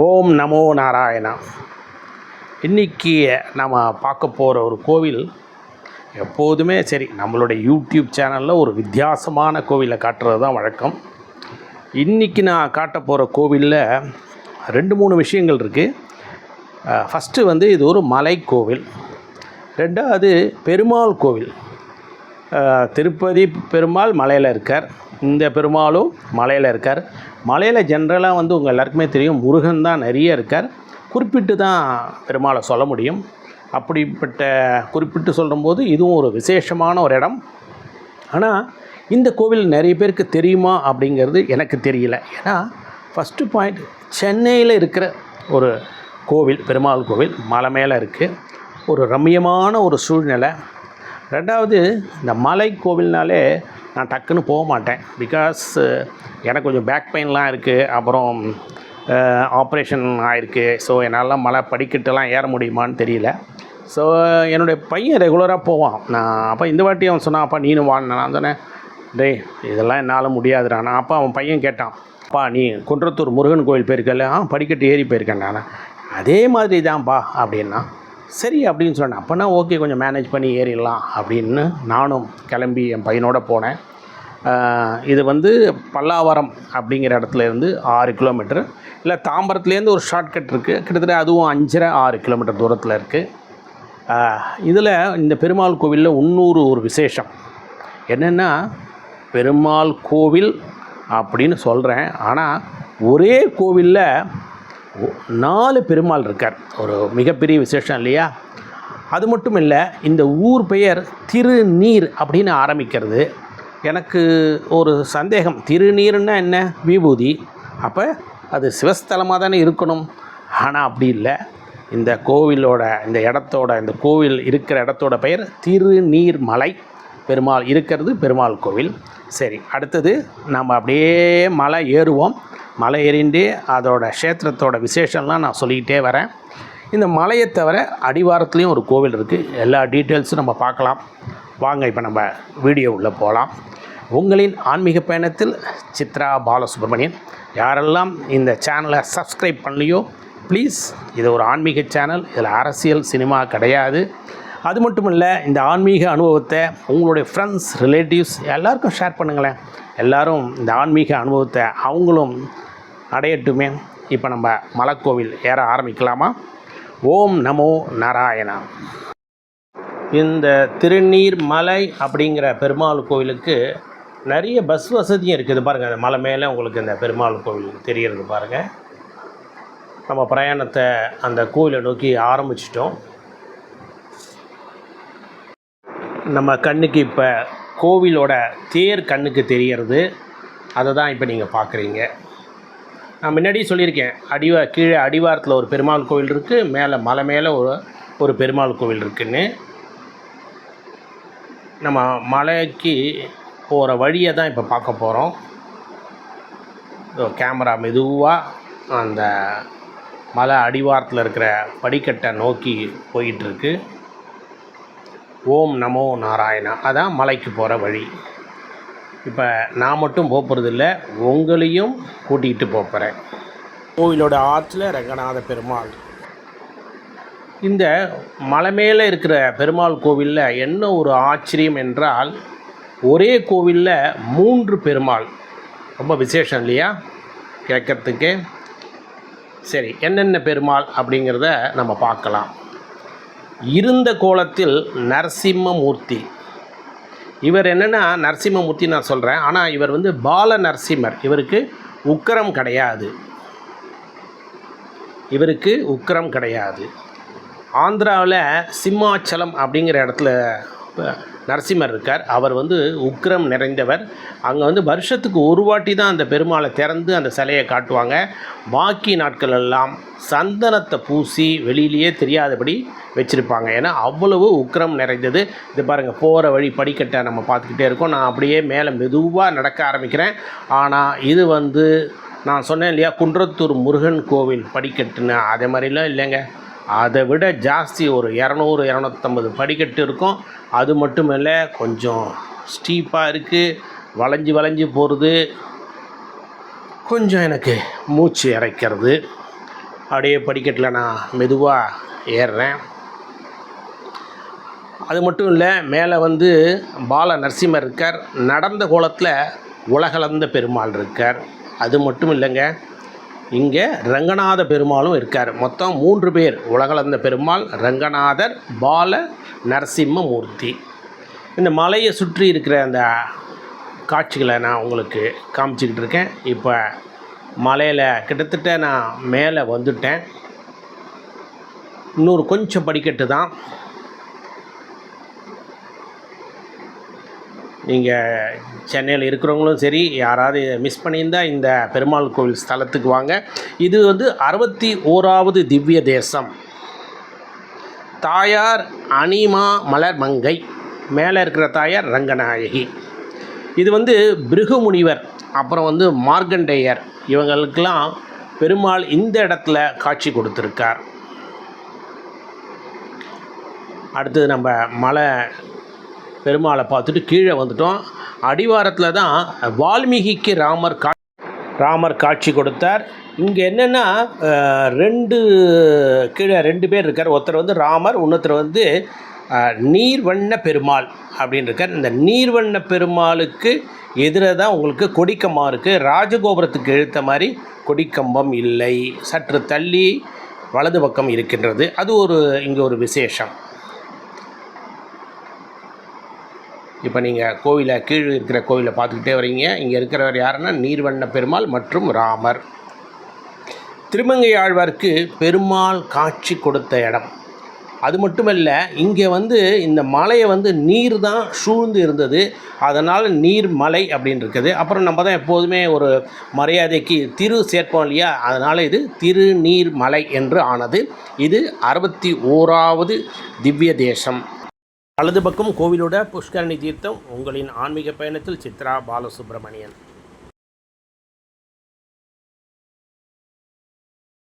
ஓம் நமோ நாராயணா. இன்றைக்கி நம்ம பார்க்க போகிற ஒரு கோவில் எப்போதுமே சரி நம்மளுடைய யூடியூப் சேனலில் ஒரு வித்தியாசமான கோவிலை காட்டுறது தான் வழக்கம். இன்றைக்கி நான் காட்ட போகிற கோவிலில் 2-3 விஷயங்கள் இருக்குது. ஃபஸ்ட்டு இது ஒரு மலை கோவில், ரெண்டாவது பெருமாள் கோவில். திருப்பதி பெருமாள் மலையில் இருக்கார், இந்த பெருமாளும் மலையில் இருக்கார். மலையில் ஜென்ரலாக உங்கள் எல்லாருக்குமே தெரியும், முருகன் தான் நிறைய இருக்கார். குறிப்பிட்டு தான் பெருமாளை சொல்ல முடியும். அப்படிப்பட்ட குறிப்பிட்டு சொல்லும்போது இதுவும் ஒரு விசேஷமான ஒரு இடம். ஆனால் இந்த கோவில் நிறைய பேருக்கு தெரியுமா அப்படிங்கிறது எனக்கு தெரியல. ஏன்னா ஃபஸ்ட்டு பாயிண்ட், சென்னையில் இருக்கிற ஒரு கோவில், பெருமாள் கோவில் மலை மேலே இருக்குது, ஒரு ரம்மியமான ஒரு சூழ்நிலை. ரெண்டாவது, இந்த மலை கோவில்னாலே நான் டக்குன்னு போக மாட்டேன். பிகாஸ் எனக்கு கொஞ்சம் பேக் பெயின்லாம் இருக்குது, அப்புறம் ஆப்ரேஷன் ஆகிருக்கு. ஸோ என்னால் மலை படிக்கட்டெல்லாம் ஏற முடியுமான்னு தெரியல. ஸோ என்னுடைய பையன் ரெகுலராக போவான். அப்போ இந்த வாட்டி அவன் சொன்னான், அப்பா நீனும் வான்னு. நான் சொன்னேன், டேய் இதெல்லாம் என்னால் முடியாதுடா. அப்போ அவன் பையன் கேட்டான், அப்பா நீ குன்றத்தூர் முருகன் கோவில் போயிருக்கல? படிக்கட்டு ஏறி போயிருக்கேன். நான் அதே மாதிரி தான்ப்பா அப்படின்னா. சரி அப்படின்னு சொன்னேன். அப்போனா ஓகே, கொஞ்சம் மேனேஜ் பண்ணி ஏறிடலாம் அப்படின்னு நானும் கிளம்பி என் பையனோட போனேன். இது பல்லாவரம் அப்படிங்கிற இடத்துலேருந்து 6 கிலோமீட்டர், இல்லை தாம்பரத்துலேருந்து ஒரு ஷார்ட்கட் இருக்குது, கிட்டத்தட்ட அதுவும் 5.5-6 கிலோமீட்டர் தூரத்தில் இருக்குது. இதில் இந்த பெருமாள் கோவிலில் இன்னொரு ஒரு விசேஷம் என்னென்னா, பெருமாள் கோவில் அப்படின்னு சொல்கிறேன், ஆனால் ஒரே கோவிலில் 4 பெருமாள் இருக்கார். ஒரு மிகப்பெரிய விசேஷம் இல்லையா? அது மட்டும் இல்லை, இந்த ஊர் பெயர் திருநீர் அப்படின்னு ஆரம்பிக்கிறது. எனக்கு ஒரு சந்தேகம், திருநீர்னா என்ன? விபூதி. அப்போ அது சிவஸ்தலமாக தானே இருக்கணும். ஆனால் அப்படி இல்லை. இந்த கோவிலோட இந்த கோவில் இருக்கிற இடத்தோட பெயர் திருநீர்மலை. பெருமாள் இருக்கிறது பெருமாள் கோவில். சரி, அடுத்தது நம்ம அப்படியே மலை ஏறுவோம். மலை ஏறிண்டே அதோட க்ஷேத்திரத்தோட விசேஷம்லாம் நான் சொல்லிக்கிட்டே வரேன். இந்த மலையை தவிர அடிவாரத்துலேயும் ஒரு கோவில் இருக்குது. எல்லா டீட்டெயில்ஸும் நம்ம பார்க்கலாம். வாங்க இப்போ நம்ம வீடியோ உள்ளே போகலாம். உங்களின் ஆன்மீக பயணத்தில் சித்ரா பாலசுப்ரமணியன். யாரெல்லாம் இந்த சேனலை சப்ஸ்கிரைப் பண்ணலையோ ப்ளீஸ், இது ஒரு ஆன்மீக சேனல், இதில் அரசியல் சினிமா கிடையாது. அது மட்டும் இல்லை, இந்த ஆன்மீக அனுபவத்தை உங்களுடைய ஃப்ரெண்ட்ஸ், ரிலேட்டிவ்ஸ் எல்லாருக்கும் ஷேர் பண்ணுங்களேன். எல்லோரும் இந்த ஆன்மீக அனுபவத்தை அவங்களும் அடையட்டுமே. இப்போ நம்ம மலைக்கோவில் ஏற ஆரம்பிக்கலாமா? ஓம் நமோ நாராயணா. இந்த திருநீர் மலை அப்படிங்கிற பெருமாள் கோவிலுக்கு நிறைய பஸ் வசதியும் இருக்குது. பாருங்கள், அந்த மலை மேலே உங்களுக்கு இந்த பெருமாள் கோவில் தெரிகிறது பாருங்கள். நம்ம பிரயாணத்தை அந்த கோவிலை நோக்கி ஆரம்பிச்சிட்டோம். நம்ம கண்ணுக்கு இப்போ கோவிலோட தேர் கண்ணுக்கு தெரிகிறது. அதை தான் இப்போ நீங்கள் பார்க்குறீங்க. நான் முன்னாடியே சொல்லியிருக்கேன், கீழே அடிவாரத்தில் ஒரு பெருமாள் கோவில் இருக்குது, மேலே மலை மேலே ஒரு பெருமாள் கோவில் இருக்குதுன்னு. நம்ம மலைக்கு போகிற வழியை தான் இப்போ பார்க்க போகிறோம். கேமரா மெதுவாக அந்த மலை அடிவாரத்தில் இருக்கிற படிக்கட்டை நோக்கி போயிட்டுருக்கு. ஓம் நமோ நாராயணா, அதான் மலைக்கு போகிற வழி. இப்போ நான் மட்டும் போகிறதில்ல, உங்களையும் கூட்டிகிட்டு போகிறேன். கோவிலோட ஆற்றுல ரங்கநாத பெருமாள். இந்த மலை மேலே இருக்கிற பெருமாள் கோவிலில் என்ன ஒரு ஆச்சரியம் என்றால், ஒரே கோவிலில் 3 பெருமாள். ரொம்ப விசேஷம் இல்லையா கேட்குறதுக்கு? சரி, என்னென்ன பெருமாள் அப்படிங்கிறத நம்ம பார்க்கலாம். இருந்த கோலத்தில் நரசிம்மமூர்த்தி. இவர் என்னென்னா நரசிம்மமூர்த்தி நான் சொல்கிறேன், ஆனால் இவர் பால நரசிம்மர். இவருக்கு உக்கிரம் கிடையாது. ஆந்திராவில் சிம்மாச்சலம் அப்படிங்கிற இடத்துல நரசிம்மர் இருக்கார். அவர் உக்கிரம் நிறைந்தவர். அங்கே வருஷத்துக்கு ஒரு வாட்டி தான் அந்த பெருமாளை திறந்து அந்த சிலையை காட்டுவாங்க. பாக்கி நாட்கள் எல்லாம் சந்தனத்தை பூசி வெளியிலேயே தெரியாதபடி வச்சுருப்பாங்க. ஏன்னா அவ்வளவு உக்கிரம் நிறைந்தது. இது பாருங்கள், போகிற வழி படிக்கட்டை நம்ம பார்த்துக்கிட்டே இருக்கோம். நான் அப்படியே மேலே மெதுவாக நடக்க ஆரம்பிக்கிறேன். ஆனால் இது நான் சொன்னேன் இல்லையா, குன்றத்தூர் முருகன் கோவில் படிக்கட்டுன்னு, அதே மாதிரிலாம் இல்லைங்க. அதை விட ஜாஸ்தி, ஒரு 200-250 படிக்கட்டு இருக்கும். அது மட்டும் இல்லை, கொஞ்சம் ஸ்டீப்பாக இருக்குது, வளைஞ்சு போகிறது, கொஞ்சம் எனக்கு மூச்சு இறைக்கிறது. அப்படியே படிக்கட்டில் நான் மெதுவாக ஏறுறேன். அது மட்டும் இல்லை, மேலே வந்து பால நரசிம்மர் இருக்கார், நடந்த கோலத்தில் உலகளந்த பெருமாள் இருக்கார். அது மட்டும் இல்லைங்க, இங்கே ரங்கநாத பெருமாளும் இருக்கார். மொத்தம் 3 பேர், உலகளந்த பெருமாள், ரங்கநாதர், பால நரசிம்ம மூர்த்தி. இந்த மலையை சுற்றி இருக்கிற அந்த காட்சிகளை நான் உங்களுக்கு காமிச்சிக்கிட்டு இருக்கேன். இப்போ மலையில் கிட்டத்தட்ட நான் மேலே வந்துட்டேன். இன்னொரு கொஞ்சம் படிக்கட்டு தான். நீங்கள் சென்னையில் இருக்கிறவங்களும் சரி, யாராவது மிஸ் பண்ணியிருந்தால் இந்த பெருமாள் கோவில் ஸ்தலத்துக்கு வாங்க. இது வந்து 61வது திவ்ய தேசம். தாயார் அனிமா மலர் மங்கை, மேலே இருக்கிற தாயார் ரங்கநாயகி. இது வந்து பிருகு முனிவர், அப்புறம் வந்து மார்க்கண்டேயர், இவங்களுக்கெல்லாம் பெருமாள் இந்த இடத்துல காட்சி கொடுத்துருக்கார். அடுத்தது நம்ம மலை பெருமாளை பார்த்துட்டு கீழே வந்துட்டோம். அடிவாரத்தில் தான் வால்மீகிக்கு ராமர் காட்சி கொடுத்தார். இங்கே என்னென்னா கீழே 2 பேர் இருக்கார். ஒருத்தர் வந்து ராமர், இன்னொருத்தர் வந்து நீர்வண்ண பெருமாள் அப்படின்னு இருக்கார். இந்த நீர்வண்ண பெருமாளுக்கு எதிராக தான் உங்களுக்கு கொடிக்கம்பம் இருக்குது. ராஜகோபுரத்துக்கு எழுத்த மாதிரி கொடிக்கம்பம் இல்லை, சற்று தள்ளி வலது பக்கம் இருக்கின்றது. அது இங்கே ஒரு விசேஷம். இப்போ நீங்கள் கீழே இருக்கிற கோவிலை பார்த்துக்கிட்டே வரீங்க. இங்கே இருக்கிறவர் யாருன்னா நீர்வண்ண பெருமாள் மற்றும் ராமர். திருமங்கை ஆழ்வாருக்கு பெருமாள் காட்சி கொடுத்த இடம். அது மட்டுமல்ல, இங்கே வந்து இந்த மலையை வந்து நீர் தான் சூழ்ந்து இருந்தது, அதனால் நீர்மலை அப்படின்னு இருக்குது. அப்புறம் நம்ம தான் எப்போதுமே ஒரு மரியாதைக்கு திரு சேர்ப்போம் இல்லையா, அதனால் இது திருநீர்மலை என்று ஆனது. இது 61வது திவ்ய தேசம். வலது பக்கம் கோவிலோட புஷ்கரணி தீர்த்தம். உங்களின் ஆன்மீக பயணத்தில் சித்ரா பாலசுப்ரமணியன்.